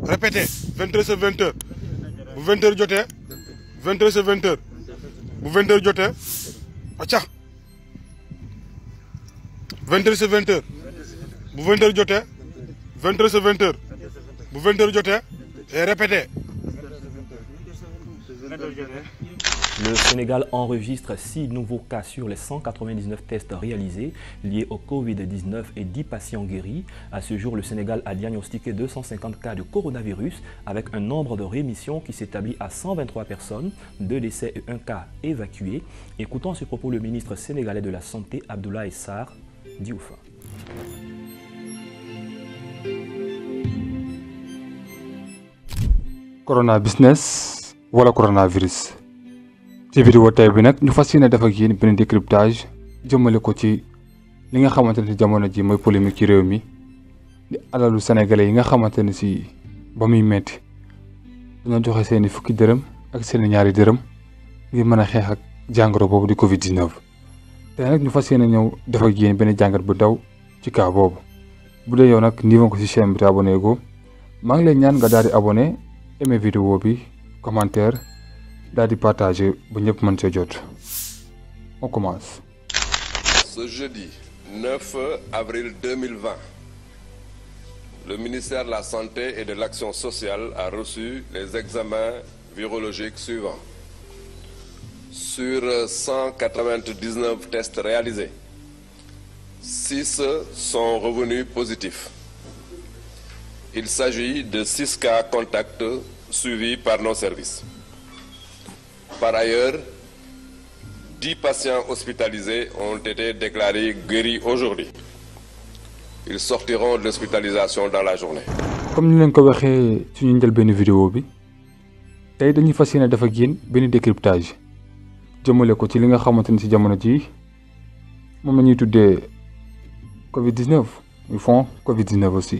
répétez 20h c'est 20h bu 20h jotee 20h c'est 20h bu 20h jotee acca 20h c'est 20h bu 20h jotee 20h c'est 20h bu 20h jotee et répétez. Le Sénégal enregistre 6 nouveaux cas sur les 199 tests réalisés liés au Covid-19 et 10 patients guéris. À ce jour, le Sénégal a diagnostiqué 250 cas de coronavirus avec un nombre de rémissions qui s'établit à 123 personnes, 2 décès et 1 cas évacué. Écoutons à ce propos le ministre sénégalais de la Santé, Abdoulaye Sarr Diouf. Corona business wala coronavirus. ci vidéo tey bi nag ñu fas yéene def ak yéen benn décryptage jëmale ko ci li nga xamante ne jamono ji mooy polémique ci réew mi di alalu sénégalais yi nga xamante ne si ba muy metti dañoo joxe seeni fukki dërëm ak seeni ñaari dërëm ngir mën a xeex ak jàngoro boobu di Covid 19. tey nag ñu fas yéene ñëw def ak yéen benn jàngat bu daw ci cas boobu bu dee yow nag niveau ko ci chaîne bi te abonné go maa ngi lay ñaan nga daal di abonné aimé vidéo bi commentaire. D'aller partager pour ñëpp mën see jot. On commence. Ce jeudi 9 avril 2020, le ministère de la Santé et de l'Action sociale a reçu les examens virologiques suivants. Sur 199 tests réalisés, 6 sont revenus positifs. Il s'agit de 6 cas contacts suivis par nos services. Par ailleurs, 10 patients hospitalisés ont été déclarés guéris aujourd'hui. Ils sortiront de l'hospitalisation dans la journée. Comme nous l'avons dit dans une vidéo, tey dañuy fas yéene def ak yéen benn décryptage jëmale ko ci li nga xamante ne si jamono ji moom la ñuy tuddee Covid-19 muy fond Covid-19 aussi.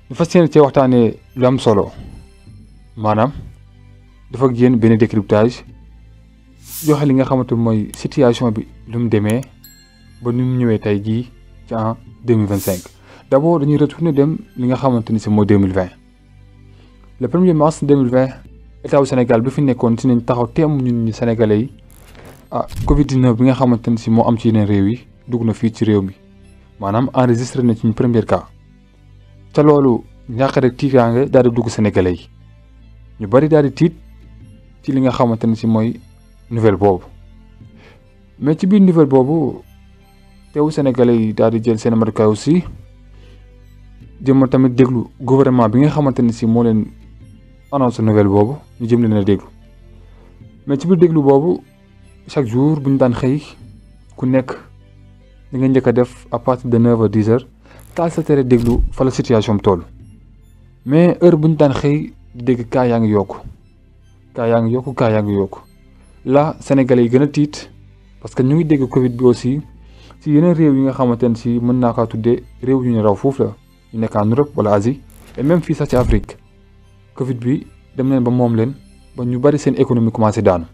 ñu fas yéene cee waxtaanee lu am solo maanaam. dafa ak yéen benn décryptage joxe li nga xamante mooy situation bi lu mu demee ba nu mu ñëwee tey jii ci en 2025 d'abord dañuy retourner dem li nga xamante ni si mooy 2020 le 1er mars 2020 état wu Sénégal bi fi nekkoon si nañ taxaw teem ñun ñi sénégalais yi Covid 19 bi nga xamante ni si moo am ci yeneen réew yi dugg na fii ci réew mi maanaam enregistré na ci ñu premier cas ca loolu ñàkk rek tiitaange daal di dugg sénégalais yi ñu bari daal di tiit. ci li nga xamante ne si mooy nouvelle boobu mais ci biir nouvelle boobu teewu sénégalais yi daal di jël seen matukaay aussi jëm tamit déglu gouvernement bi nga xamante ne si moo leen annoncé nouvelle boobu ñu jëm leen a déglu mais ci biir déglu boobu chaque jour bu ñu daan xëy ku nekk li nga njëkk a def à partir de 9h 10h taal sa tere déglu fa la situation bi toll mais heure bu ñu daan xëy di dégg kaa yaa ngi yokku. kaa yaa ngi yokku là sénégalais yi gën a tiit parce que ñu ngi dégg Covid bi aussi ci yeneen réew yi nga xamante ne si mën naa kaa tuddee réew yu ñu raw foofu la ñu nekk en Europe wala Asie et même fii sax ci Afrique Covid bi dem leen ba moom leen ba ñu bari seen économie commencé daanu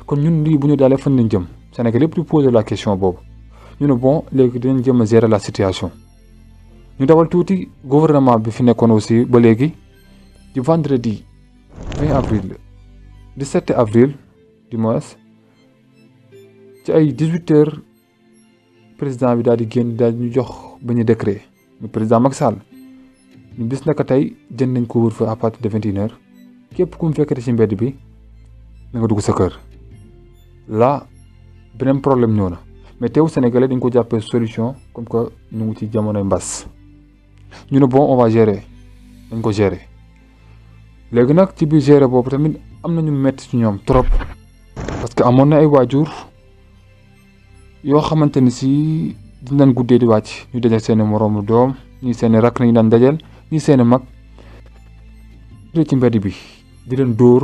kon ñun lii bu ñu daalee fan lañ jëm Sénégal yëpp di poser la question boobu ñu ne bon léegi dinañ jëm a gérer la situation ñu dawal tuuti gouvernement bi fi nekkoon aussi ba léegi di vendredi 20 avril. 17 avril dimanche ci ay 18h président bi daal di génn daal ñu jox benn décret le président Macky Sall ñu bis naka tey jën nañ ko wër fa à partir de 21h képp ku mu fekkati ci mbedd bi na nga dugg sa kër là beneen problème ñëw na mais teewu sénégalais dañ ko jàppee solution comme que ñu ngi ci jamonoy mbas ñu ne bon on va gérer dañ ko gérer léegi nag ci biir gérer boobu tamit. am nañu metti ci ñoom trop parce que amoon na ay waajur yoo xamante ni si dinañ guddee di wàcc ñu dajal seeni moroomu doom ñii seeni rakk nañu daan dajal ñii seeni mag ci mbedd bi di leen dóor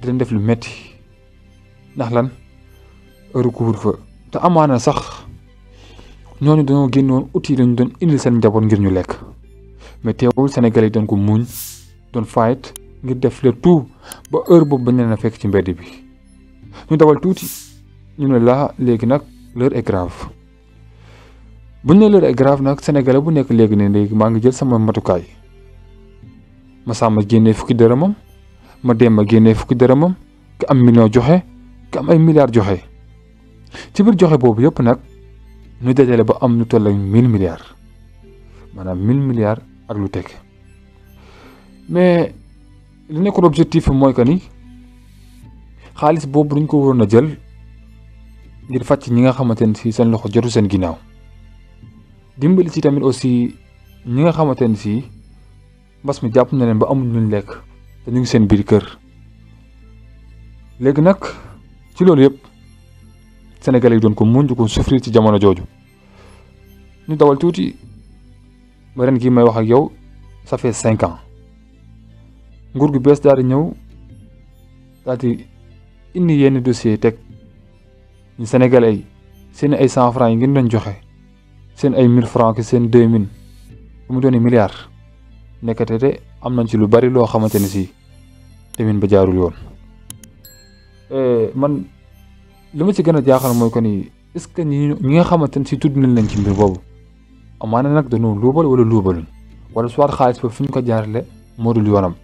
di leen def lu metti ndax lan heure couvre-feu te amaana sax ñooñu dañoo génnoon outil lañu doon indil seen njaboot ngir ñu lekk mais teewul Sénégal yi doon ko muñ doon fight ngir def le tout ba heure boobu bañ leen a fekk ci mbedd bi ñu dawal tuuti ñu ne la léegi nag l'heure est grave bu ñu ne l'heure est grave nag sénégalais bu nekk léegi ne léegi maa ngi jël sama matukaay Masamba génnee fukki dërëmam ma Demba génnee fukki dërëmam ki am million joxe ki am ay milliards joxe ci biir joxe boobu yëpp nag ñu dajale ba am lu toll ak 1000 milliards maanaam 1000 milliards ak lu teg mais li nekkoon objectif mooy que ni xaalis boobu duñ ko waroon a jël ngir fàcc ñi nga xamante ne si seen loxo jotu seen ginnaaw dimbali ci tamit aussi ñi nga xamante ne si mbas mi jàpp na leen ba amuñ luñ lekk te ñu ngi seen biir kër léegi nag ci loolu yëpp Sénégalais yi doon ko muñ di ko souffrir ci jamono jooju ñu dawal tuuti ba ren gi may wax ak yow ça fait 5 ans nguur gu bees daal di ñëw daal di indi yenn dossier teg ñu Sénégalais yi seen ay 100 francs yi ngeen doon joxe seen ay 1000 francs ki seen 2000 bu mu doon milliards nekkate de am nañ ci lu bari loo xamante ni si demin ba jaarul yoon man li ma ci gën a jaaxal mooy que ni est-ce que ñi nga xamante ne si tudd nañ leen ci mbir boobu amaana nag dañoo luubal wala luubaluñ wala soit xaalis ba fi ñu ko jaarale moo dul yoonam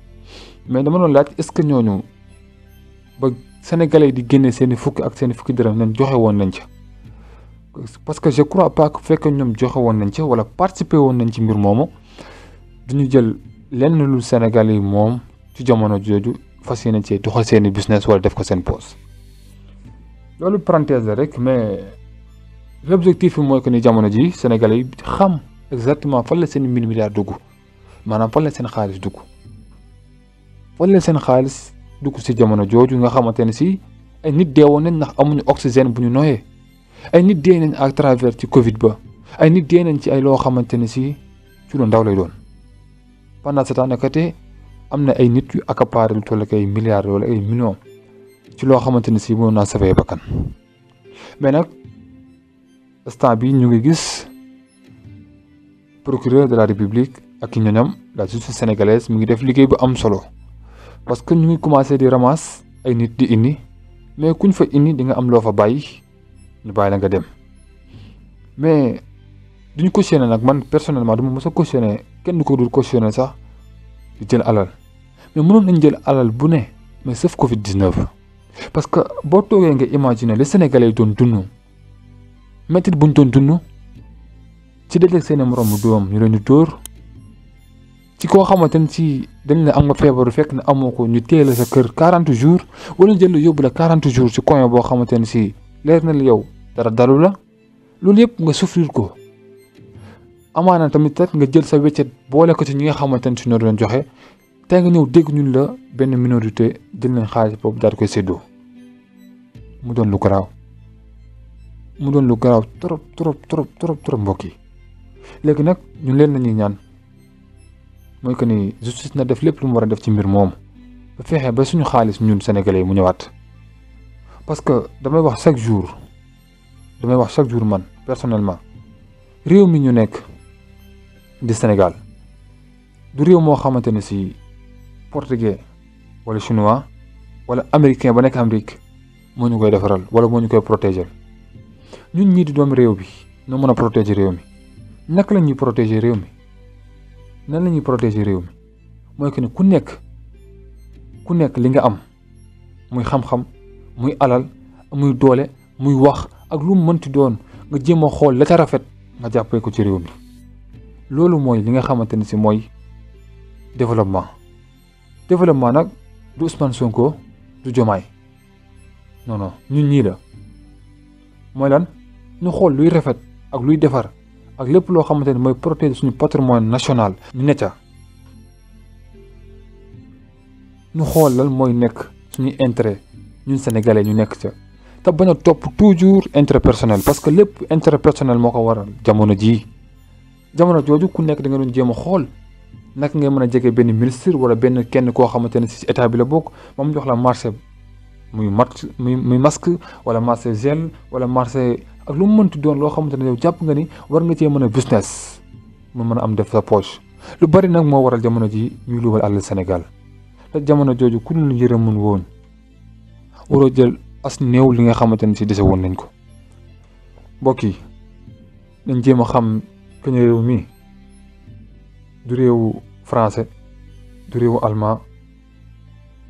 mais dama doon laaj est-ce que ñooñu ba Sénégalais yi di génne seen i fukki ak seen i fukki dërëm nañ joxe woon nañ ca parce que je crois pas que fekk ñoom joxe woon nañ ca wala participer woon nañ ci mbir moomu duñu jël lenn lu Sénégalais yi moom ci jamono jooju fas yéene ci doxal seen i business wala def ko seen poos loolu parenthèse la rek mais l'objectif bi mooy que ni jamono ji Sénégalais yi xam exactement fan la seen 1000 milliards dugg maanaam fan la seen xaalis dugg fan la seen xaalis dugg si jamono jooju nga xamante ne si ay nit deewoon nañ ndax amuñu oxygène bu ñu noyee ay nit dee nañ à travers ci Covid ba ay nit dee nañ ci ay loo xamante ne si ci lu ndaw lay doon pendant ce temps nakate am na ay nit yu accaparé lu toll ak ay milliards wala ay millions ci loo xamante ne si mën naa safee bakkan mais nag instant bi ñu ngi gis procureur de la République ak ñoñam la justice sénégalaise mi ngi def liggéey bu am solo parce que ñu ngi commencé di ramasse ay nit di indi mais kuñ fa indi di nga am loo fa bàyyi ñu bàyyi la nga dem mais duñ cautionné nag man personnellement duma mës a cautionné kenn du ko dul cautionné sax di jël alal mais mënoon nañ jël alal bu ne mais sauf Covid 19 parce que boo toogee nga imaginer les Sénégalais doon dund métti buñ doon dund ci dëgg seen morom mu doom ñu leen di dóor ci koo xamante ne si dañ la am nga feebaru fekk na amoo ko ñu téye la sa kër 40 jours wala jël la yóbbu la 40 jours ci coin boo xamante ne si leer na la yow dara dalu la loolu yëpp nga souffrir ko amaana tamit nga jël sa weccet boole ko ci ñi nga xamante ne si ñoo doon joxe tey nga ñëw dégg ñun la benn minorité jël nañ xaalis boobu daal di koy séddoo mu doon lu garaaw trop mbokk yi léegi nag ñun leen lañuy ñaan mooy que ni justice na def lépp lu mu war a def ci mbir moom ba fexe ba suñu xaalis ñun sénégalais yi mu ñëwaat parce que damay wax chaque jour man personnellement réew mi ñu nekk di Sénégal du réew moo xamante ne si portugais wala chinois wala américain ba nekk Amérique moo ñu koy defaral wala moo ñu koy protéger ñun ñii di doomu réew bi ñoo mën a protéger réew mi naka la ñuy protéger réew mi nan la ñuy protéger réew mi mooy que ni ku nekk li nga am muy xam-xam muy alal muy doole muy wax ak lu mu mënti doon nga jéem a xool la ca rafet nga jàppee ko ci réew mi loolu mooy li nga xamante ne si mooy développement nag du Ousmane Sonko du Diomaye non ñun ñii la mooy lan ñu xool luy rafet ak luy defar ak lépp loo xamante ne mooy protéger suñu patrimoine national ñu ne ca ñu xool lan mooy nekk suñuy intérêt ñun sénégalais ñu nekk ca te bañ a topp toujours intérêt personnel parce que lépp intérêt personnel moo ko waral jamono jooju ku nekk da nga doon jéem a xool naka ngay mën a jege benn ministre wala benn kenn koo xamante ne si état bi la bokk moom jox la marché muy masque wala marché gel wala marché ak lu mu mënti doon loo xamante ne yow jàpp nga ni war nga cee mën a business mu mën a am def sa poche lu bari nag moo waral jamono ji ñuy luubal àll Sénégal te jamono jooju ku ñu yërëmoon woon waroo jël as néew li nga xamante ne si dese woon nañ ko mbokk yi dañ jéem a xam que ne réew mi du réewu français du réewu allemand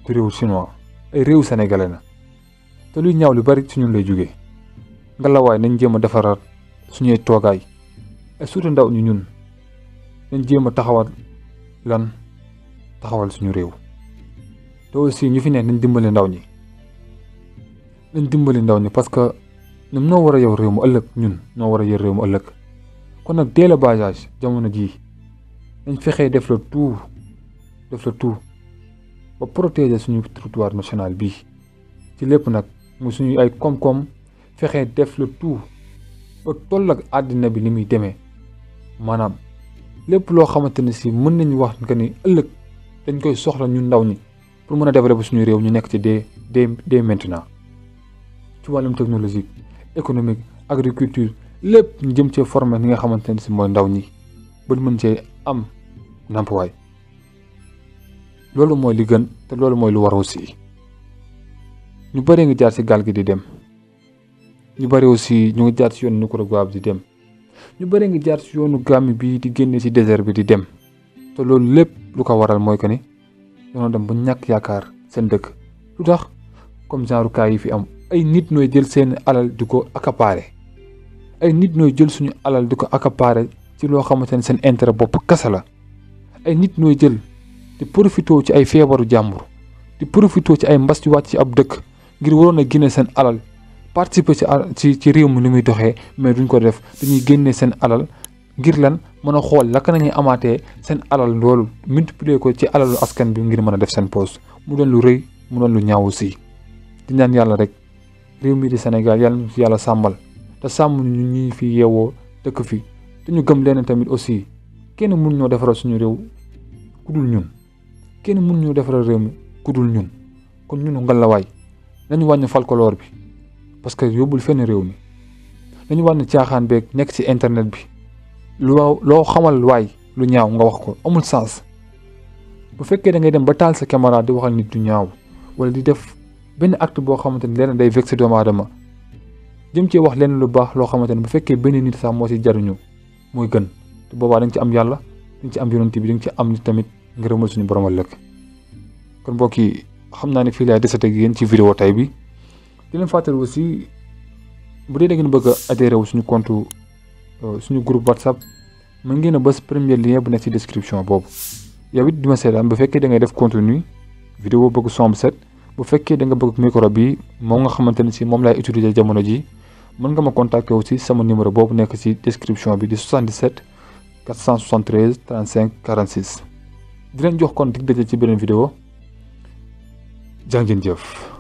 du réewu chinois ay réewu sénégalais na te luy ñaaw lu bari ci ñun lay jóge ngalawaay nañ jéem a defaraat suñuy toogaay et surtout ndaw ñu ñun nañ jéem a taxawal suñu réew te aussi ñu fi ne nañ dimbali ndaw ñi parce que ñoom ñoo war a yow réew mu ëllëg ñun ñoo war a yor réew mu ëllëg kon nag dès le bas âge jamono jii nañ fexee def le tout ba protéger suñu territoire national bii ci lépp nag mu suñu ay koom-koom fexee def le tout ba toll ak àddina bi ni muy demee maanaam lépp loo xamante ne si mën nañu wax que ni ëllëg dañ koy soxla ñun ndaw ñi pour mën a développer suñu réew ñu nekk ci dès maintenant ci wàllum technologique économique agriculture lépp ñu jëm cee former ni nga xamante ne si mooy ndaw ñi ba mën cee am ndàmpaay loolu mooy li gën te loolu mooy lu war aussi ñu bëree ngi jaar ci gaal gi di dem ñu bëri aussi ñu ngi jaar ci yoonu Nicaragua bi di dem ñu bëri ngi jaar ci yoonu Gambie bi di génne ci désert bi di dem te loolu lépp lu ko waral mooy que ni dañoo dem ba ñàkk yaakaar seen dëkk lu tax comme genre cas yi fi am ay nit ñooy jël seen alal di ko accaparer ay nit ñooy jël suñu alal di ko accaparer ci loo xamante ne seen intérêt bopp kese la ay nit ñooy jël di profitoo ci ay feebaru jàmbur di profitoo ci ay mbas yu wàcc ci ab dëkk ngir waroon a génne seen alal participer ci réew mi ni muy doxee mais duñ ko def dañuy génne seen alal ngir lan mën a xool laka nañuy amaatee seen alal loolu multiplier ko ci alalu askan bi ngir mën a def seen poste mu doon lu rëy mu doon lu ñaaw aussi di ñaan yàlla rek réew mi di Sénégal yàlla ñu ci yàlla sàmmal te sàmm ñu ñi fi yeewoo dëkk fi te ñu gëm leen tamit aussi kenn mun ñoo defaral suñu réew ku dul ñun kenn mun ñoo defaral réew mi ku dul ñun kon ñunu ngalawaay nañu wàññi folklore bi parce que yóbbul fenn réew mi nañu wàññi caaxaan beeg nekk ci internet bi loo xamal waay lu ñaaw nga wax ko amul sens bu fekkee da ngay dem ba taal sa caméra di waxal nit du ñaaw wala di def benn acte boo xamante ni leneen day vexé doomu aadama jëm cee wax leen lu baax loo xamante ne bu fekkee benn nit sax moo ci jariñu mooy gën te boobaa da nga ci am yàlla da nga ci am yonent bi da nga ci am nit tamit ngërëmal suñu borom ëllëg kon mbokk yi xam naa ne fii laay desate ak yéen ci vidéo tay bi di leen fàttali aussi bu dee da ngeen bëgg a adhéré wu suñu compte suñu groupe WhatsApp mën ngeen a bës premier lien bu nekk ci description boobu yow it di ma seetaan bu fekkee da ngay def contenu vidéo bëgg son bu set bu fekkee da nga bëgg micro bi moom nga xamante ne si moom laay utiliser jamono ji mën nga ma contacter aussi sama numéro boobu nekk ci description bi di 77 473 35 46 di leen jox kon dig daje ci beneen vidéo jaa ngeen jëf